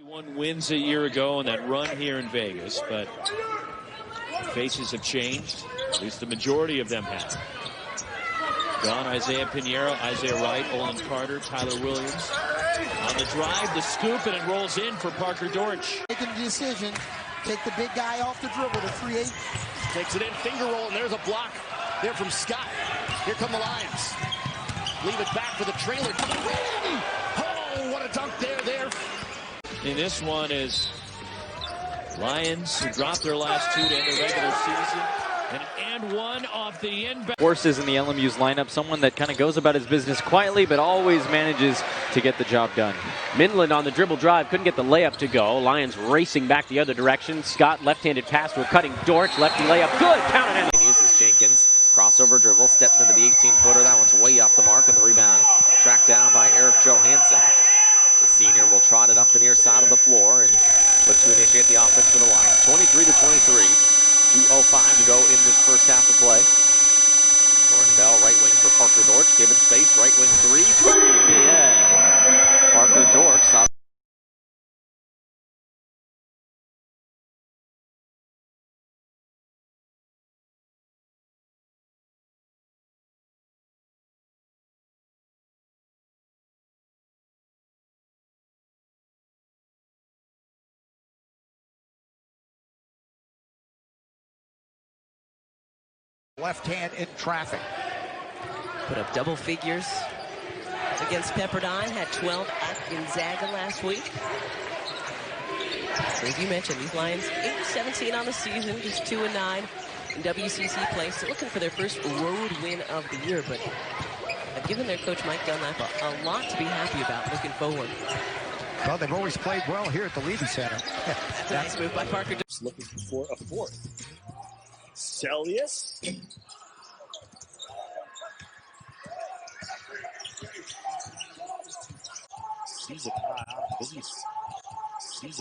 Won wins a year ago on that run here in Vegas, but faces have changed. At least the majority of them have. Gone Isaiah Pinheiro, Isaiah Wright, Olin Carter, Tyler Williams. On the drive, the scoop, and it rolls in for Parker Dortch. Making the decision, take the big guy off the dribble to 3-8. Takes it in, finger roll, and there's a block there from Scott. Here come the Lions. Leave it back for the trailer. Oh, what a dunk there. And this one is Lions, who dropped their last two to end the regular season. And one off the inbound. Horses in the LMU's lineup, someone that kind of goes about his business quietly, but always manages to get the job done. Midland on the dribble drive, couldn't get the layup to go. Lions racing back the other direction. Scott, left-handed pass to a cutting Dortch, lefty layup, good, count it in. Uses Jenkins, crossover dribble, steps into the 18-footer. That one's way off the mark, and the rebound tracked down by Eric Johansson. The senior will trot it up the near side of the floor and look to initiate the offense for the Lions. 23-23. 2:05 to go in this first half of play. Jordan Bell, right wing for Parker Dortch. Given space, right wing three. Yeah. Parker Dortch. Left hand in traffic. Put up double figures against Pepperdine. Had 12 at Gonzaga last week. So as you mentioned, these Lions 8-17 on the season, just 2-9 in WCC play. So looking for their first road win of the year, but have given their coach Mike Dunlap a lot to be happy about looking forward. Well, they've always played well here at the Levy Center. Nice move by Parker. Looking for a fourth. Celius. Sees a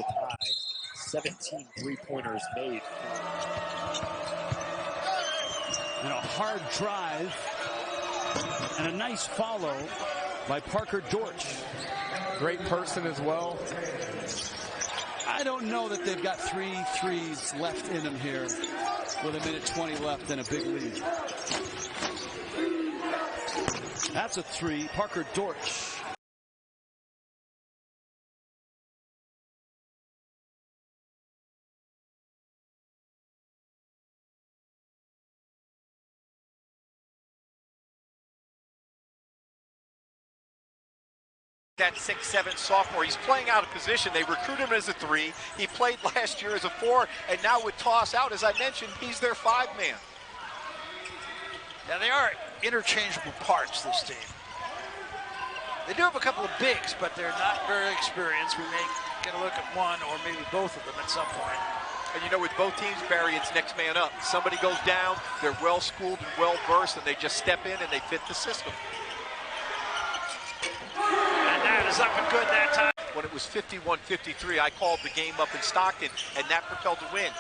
tie. 17 three-pointers made. And a hard drive. And a nice follow by Parker Dortch. Great person as well. I don't know that they've got 3 threes left in them here with 1:20 left and a big lead. That's a three. Parker Dortch. That 6'7" sophomore. He's playing out of position. They recruit him as a 3. He played last year as a 4, and now with Toss out, as I mentioned, he's their 5-man. Yeah, they are interchangeable parts, this team. They do have a couple of bigs, but they're not very experienced. We may get a look at one or maybe both of them at some point. And you know, with both teams, Barry, it's next man up. Somebody goes down, they're well-schooled and well-versed, and they just step in and they fit the system. Is up and good that time. When it was 51-53, I called the game up in Stockton, and that propelled the win.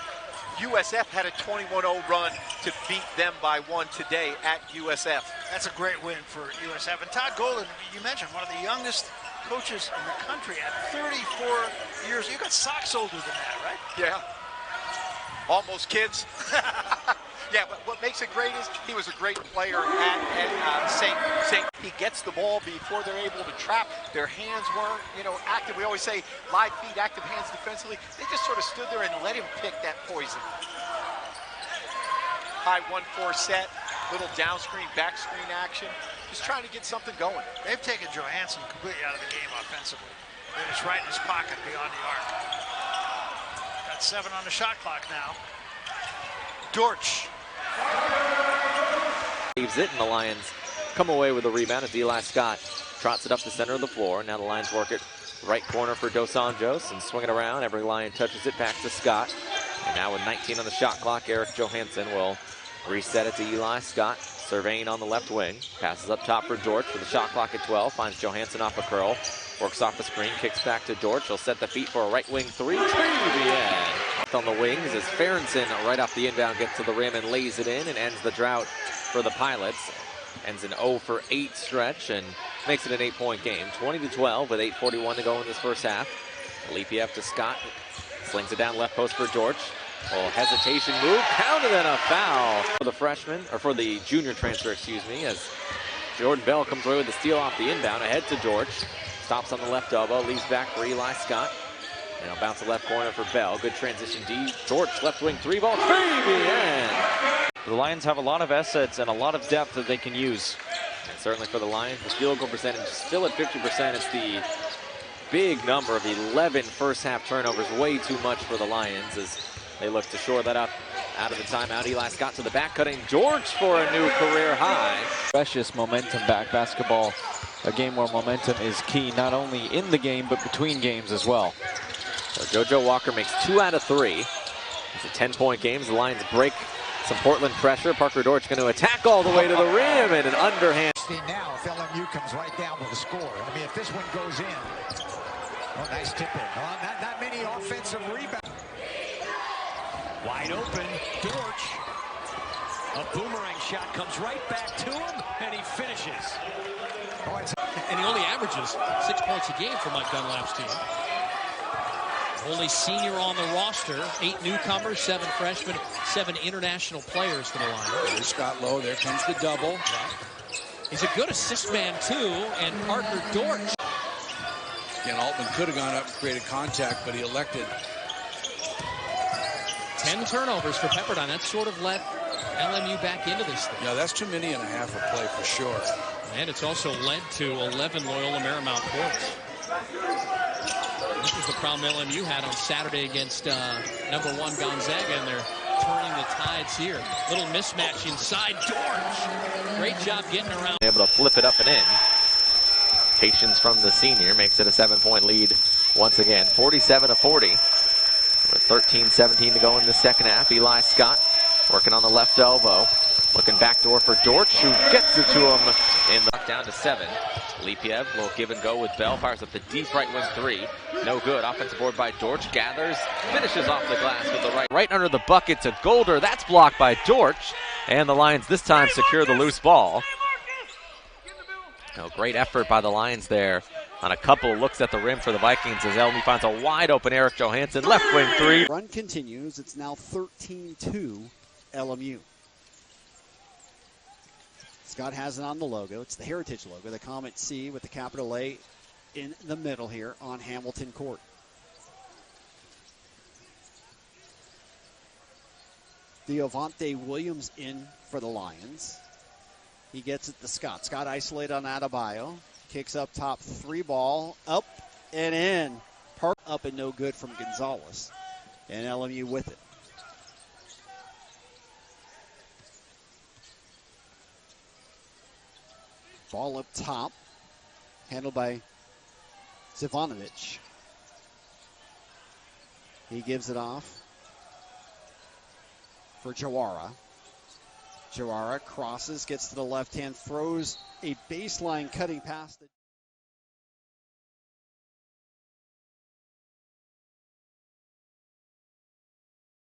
USF had a 21-0 run to beat them by 1 today at USF. That's a great win for USF. And Todd Golden, you mentioned, one of the youngest coaches in the country at 34 years. You got socks older than that, right? Yeah. Almost kids. Yeah, but what makes it great is he was a great player at St. He gets the ball before they're able to trap. Their hands weren't, active. We always say live feet, active hands defensively. They just sort of stood there and let him pick that poison. High 1-4 set, little down screen, back screen action. Just trying to get something going. They've taken Johansson completely out of the game offensively. They're just right in his pocket beyond the arc. Got 7 on the shot clock now. Dortch. Leaves it, and the Lions come away with a rebound as Eli Scott trots it up the center of the floor. Now the Lions work it right corner for Dos Anjos and swing it around. Every Lion touches it back to Scott. And now with 19 on the shot clock, Eric Johansson will reset it to Eli Scott. Surveying on the left wing. Passes up top for Dortch with the shot clock at 12. Finds Johansson off a curl. Works off the screen, kicks back to Dortch. He'll set the feet for a right wing 3. To the end. On the wings as Ferentsen right off the inbound gets to the rim and lays it in and ends the drought for the Pilots. Ends an 0-for-8 stretch and makes it an 8-point game. 20-12 with 8:41 to go in this first half. Lipiev to Scott. Slings it down left post for Dortch. Oh, hesitation move. Counted and a foul for the freshman, or for the junior transfer, excuse me, as Jordan Bell comes away with the steal off the inbound. Ahead to Dortch. Stops on the left elbow. Leaves back for Eli Scott. And he'll bounce the left corner for Bell. Good transition D. Dortch left wing three ball. Baby end. The Lions have a lot of assets and a lot of depth that they can use. And certainly for the Lions, the field goal percentage is still at 50%. It's the big number of 11 first half turnovers. Way too much for the Lions as they look to shore that up out of the timeout. Eli Scott to the back, cutting Dortch for a new career high. Precious momentum back basketball. A game where momentum is key, not only in the game, but between games as well. So JoJo Walker makes 2 out of 3. It's a 10-point game. The Lions break some Portland pressure. Parker Dortch going to attack all the way to the rim and an underhand. Now, if LMU comes right down with a score. I mean, if this one goes in. Oh, nice tip in. Not many offensive rebounds. Wide open, Dortch. A boomerang shot comes right back to him, and he finishes. And he only averages 6 points a game for Mike Dunlap's team. Only senior on the roster, 8 newcomers, 7 freshmen, 7 international players for the Lions. There's Scott Lowe, there comes the double. He's a good assist man too, and Parker Dortch. Again, Altman could have gone up and created contact, but he elected. 10 turnovers for Pepperdine. That sort of let LMU back into this thing. Yeah, that's 2.5 minutes of play for sure. And it's also led to 11 Loyola Marymount points. This was the problem LMU had on Saturday against #1 Gonzaga, and they're turning the tides here. Little mismatch inside Dortch. Great job getting around. Able to flip it up and in. Patience from the senior makes it a 7-point lead once again. 47-40. With 13-17 to go in the second half. Eli Scott working on the left elbow. Looking backdoor for Dortch, who gets it to him in the down to 7. Lipiev will give and go with Bell. Fires up the deep right wing 3. No good. Offensive board by Dortch. Gathers. Finishes off the glass with the right. Right under the bucket to Golder. That's blocked by Dortch. And the Lions this time secure the loose ball. Oh, great effort by the Lions there on a couple looks at the rim for the Vikings as LMU finds a wide open Eric Johansson. Left wing 3. Run continues. It's now 13-2 LMU. Scott has it on the logo. It's the Heritage logo, the Comet C with the capital A in the middle here on Hamilton Court. Deovante Williams in for the Lions. He gets it to Scott. Scott isolated on Adebayo. Kicks up top, 3 ball, up and in. Park up and no good from Gonzalez. And LMU with it. Ball up top, handled by Zivanovic. He gives it off for Jawara. Jawara crosses, gets to the left hand, throws a baseline cutting pass.